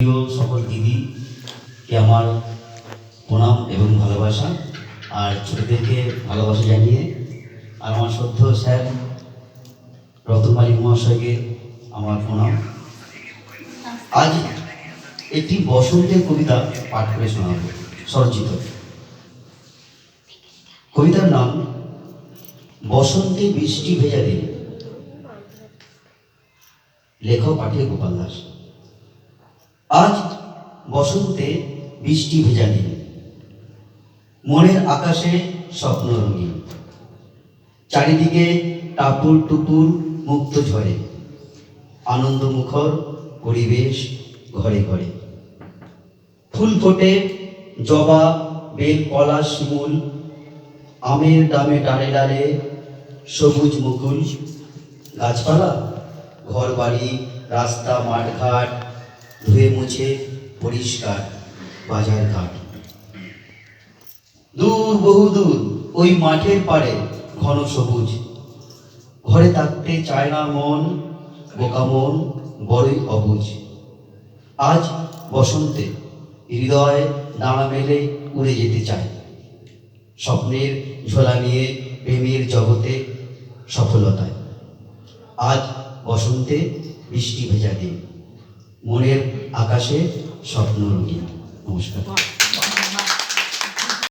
প্রিয় সকল দিদিকে আমার প্রণাম এবং ভালোবাসা, আর ছোটদেরকে ভালোবাসা জানিয়ে আর আমার শ্রদ্ধ স্যার রতন মালিক মহাশয়কে আমার প্রণাম। আজ একটি বসন্তের কবিতা পাঠ করে শোনাব, স্বরচিত। কবিতার নাম বসন্তে বৃষ্টি ভেজা দিন, লেখক পাঠে গোপাল দাস। আজ বসন্তে বৃষ্টি ভেজা দিন, মনের আকাশে স্বপ্ন রঙিন, চারিদিকে টাপুর টুপুর মুক্ত ঝরে, আনন্দ মুখর পরিবেশ ঘরে ঘরে। ফুল ফোটে জবা, বেল, পলাশ, শিমুল, আমের ডামে ডালে ডালে সবুজ মুকুল। গাছপালা, ঘর বাড়ি, রাস্তা, মাঠঘাট ধুয়ে মুছে পরিষ্কার বাজার ঘাট। দূর বহুদূর ওই মাঠের পাড়ে ঘন সবুজ, ঘরে থাকতে চায় না মন, বোকা মন বড়ই অবুঝ। আজ বসন্তে হৃদয় ডানা মেলে উড়ে যেতে চায়, স্বপ্নের ঝোলা নিয়ে প্রেমের জগতে সফলতায়। আজ বসন্তে বৃষ্টি ভেজা দিন, মনের আকাশে স্বপ্ন রঙিন। নমস্কার।